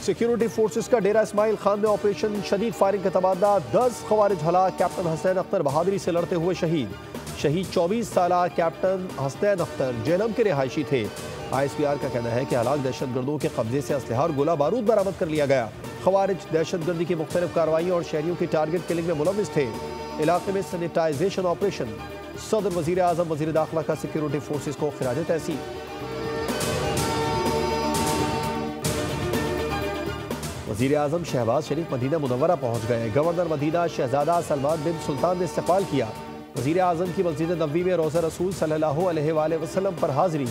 Security forces का डेरा इस्माइल खान में operation शदीद फायरिंग का तबादला, 10 खवारिज हलाक, कैप्टन हसनैन अख्तर बहादुरी से लड़ते हुए शहीद। 24 साल कैप्टन हसनैन अख्तर जेलम के रिहायशी थे। ISPR का कहना है कि हलाक दहशतगर्दों के कब्जे से असलहा और गोला बारूद बरामद कर लिया गया। खवारिज दहशतगर्दी की मुख्तलिफ कार्रवाई और शहरियों की टारगेट किलिंग में मुलविस थे। इलाके में सैनिटाइजेशन ऑपरेशन। सदर वजीर आजम वजीर दाखिला का सिक्योरिटी फोर्सेस को खिराज तहसीन। वजीर आजम शहबाज शरीफ मदीना मुनव्वरा पहुंच गए। गवर्नर मदीना शहजादा सलमान बिन सुल्तान ने इस्तकबाल किया। वजीर आजम की मस्जिद नबवी में रोज़ा रसूल सल्लल्लाहु अलैहि वसल्लम पर हाजिरी।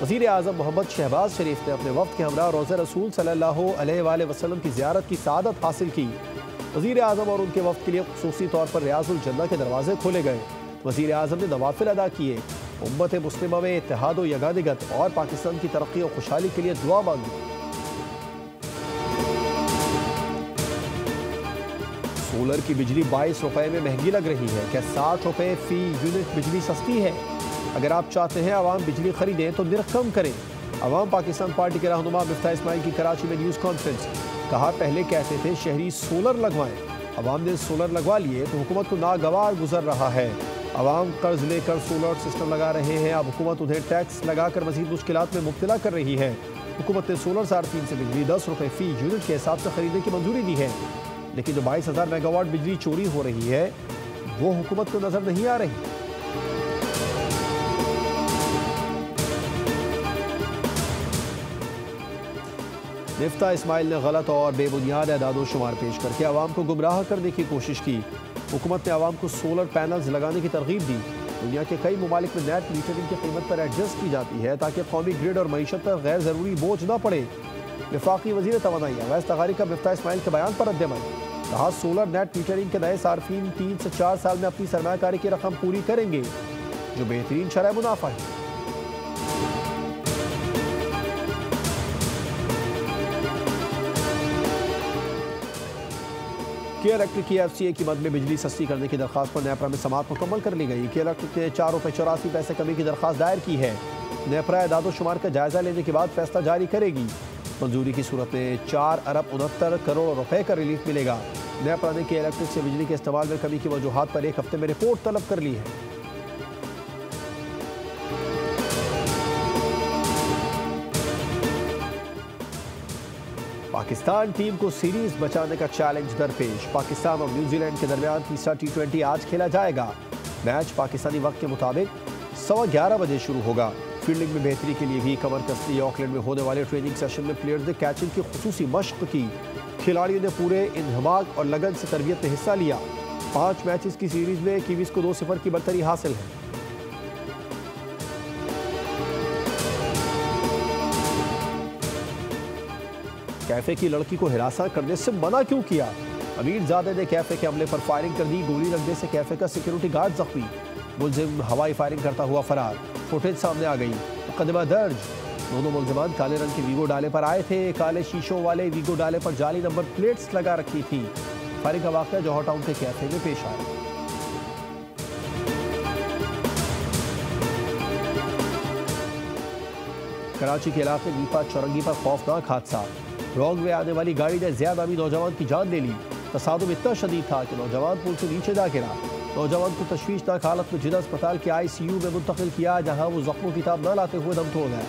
वजीर आजम मोहम्मद शहबाज शरीफ ने अपने वक्त के हमरा रोज़ा रसूल सल्लल्लाहु अलैहि वसल्लम की ज़ियारत की सआदत हासिल की। वजीर आजम और उनके वक्त के लिए खुसूसी तौर पर रियाजुल जन्नह के दरवाजे खोले गए। वजीर आजम ने नवाफिल अदा किए। उम्मत मुस्लिमा में इत्तेहाद व यगानिगत और पाकिस्तान की तरक्की और खुशहाली के लिए दुआ मांगी। सोलर की बिजली 22 रुपए में महंगी लग रही है। क्या 60 रुपए फी यूनिट बिजली सस्ती है? अगर आप चाहते हैं आवाम बिजली खरीदें तो निर्ख कम करें। अवाम पाकिस्तान पार्टी के रहनुमा मिफ्ताह इस्माइल की कराची में न्यूज़ कॉन्फ्रेंस। कहा, पहले कहते थे शहरी सोलर लगवाएं, अवाम ने सोलर लगवा लिए तो हुकूमत को नागवार गुजर रहा है। अवाम कर्ज लेकर सोलर सिस्टम लगा रहे हैं, अब हुकूमत उन्हें टैक्स लगाकर मजीद मुश्किलात में मुब्तला कर रही है। हुकूमत ने सोलर सार्फिन से बिजली 10 रुपए फी यूनिट के हिसाब से खरीदने की मंजूरी दी है, लेकिन जो 22,000 मेगावाट बिजली चोरी हो रही है वो हुकूमत को नजर नहीं आ रही। मिफ्ताह इस्माइल ने गलत और बेबुनियाद एदादो शुमार पेश करके आवाम को गुमराह करने की कोशिश की। हुकूमत ने आवाम को सोलर पैनल्स लगाने की तरगीब दी। दुनिया के कई ममालिक में नेट मीटरिंग की कीमत पर एडजस्ट की जाती है ताकि कौमी ग्रिड और मईशत पर गैर ज़रूरी बोझ न पड़े। वफाकी वज़ीर तवानाई अवैस तगारी का मिफ्ताह इस्माइल के बयान पर रद्द-ए-अमल। कहा, सोलर नेट मीटरिंग के नए सार्फिन 3 से 4 साल में अपनी सरमायाकारी की रकम पूरी करेंगे, जो बेहतरीन शरह मुनाफा है। के इलेक्ट्रिक की FCA कीमत में बिजली सस्ती करने की दरखास्त पर नेपरा में समाअत मुकम्मल कर ली गई। के इलेक्ट्रिक ने 4 रुपये 84 पैसे कमी की दरखास्त दायर की है। नेपरा एदादो शुमार का जायजा लेने के बाद फैसला जारी करेगी। मंजूरी की सूरत में 4 अरब 69 करोड़ रुपए का रिलीफ मिलेगा। नेपरा ने के इलेक्ट्रिक से बिजली के इस्तेमाल में कमी की वजूहात पर 1 हफ्ते में रिपोर्ट तलब कर ली है। पाकिस्तान टीम को सीरीज बचाने का चैलेंज दरपेश। पाकिस्तान और न्यूजीलैंड के दरमियान तीसरा T20 आज खेला जाएगा। मैच पाकिस्तानी वक्त के मुताबिक 11:15 बजे शुरू होगा। फील्डिंग में बेहतरी के लिए भी कमर कसरी ऑकलैंड में होने वाले ट्रेनिंग सेशन में प्लेयर्स ने कैचिंग की खुसूसी मश्क की। खिलाड़ियों ने पूरे इंहमाक और लगन से तरबियत में हिस्सा लिया। 5 मैचेस की सीरीज में कीवीज को 2-0 की बढ़तरी हासिल है। कैफे की लड़की को हिरासा करने से मना क्यों किया? अमीरजादे ने कैफे के अमले पर फायरिंग कर दी। गोली लगने से कैफे का सिक्योरिटी गार्ड जख्मी। मुलजिम हवाई फायरिंग करता हुआ फरार। फुटेज सामने आ गई। मुकदमा दर्ज। दोनों मुलजिमान काले रंग के वीगो डाले पर आए थे। काले शीशों वाले वीगो डाले पर जाली नंबर प्लेट्स लगा रखी थी। फायरिंग का वाकया जौहर टाउन के कैफे में पेश आया। कराची के इलाके नीपा चौरंगी पर खौफनाक हादसा। रॉन्ग वे आने वाली गाड़ी ने ज्यादामी नौजवान की जान ले ली। तसादुम इतना शदीद था कि नौजवान पुल से नीचे जा गिरा। नौजवान को तशवीशनाक हालत में जिला अस्पताल के ICU में मुंतकिल किया, जहां वो जख्मों की ताब न लाते हुए दम तोड़ गया।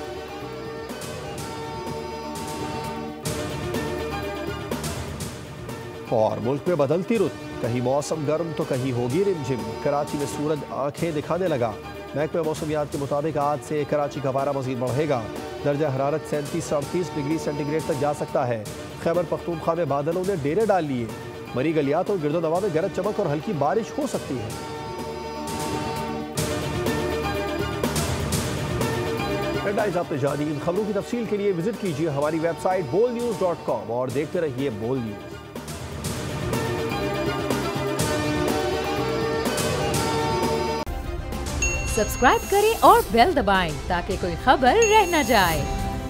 और मुल्क में बदलती रुत, कहीं मौसम गर्म तो कहीं होगी रिमझिम। कराची में सूरज आंखें दिखाने लगा। महकमे मौसमियात के मुताबिक आज से कराची का पारा मजीद बढ़ेगा। दर्जा हरारत 37 से 38 डिग्री सेंटीग्रेड तक जा सकता है। खैबर पख्तूनख्वा में बादलों ने डेरे डाल लिए। मरी गलियात और गिरदो नवा में गरज चमक और हल्की बारिश हो सकती है। आपने जानी। इन खबरों की तफसील के लिए विजिट कीजिए हमारी वेबसाइट bolnews.com और देखते रहिए बोल न्यूज। सब्सक्राइब करें और बेल दबाएं ताकि कोई खबर रह न जाए।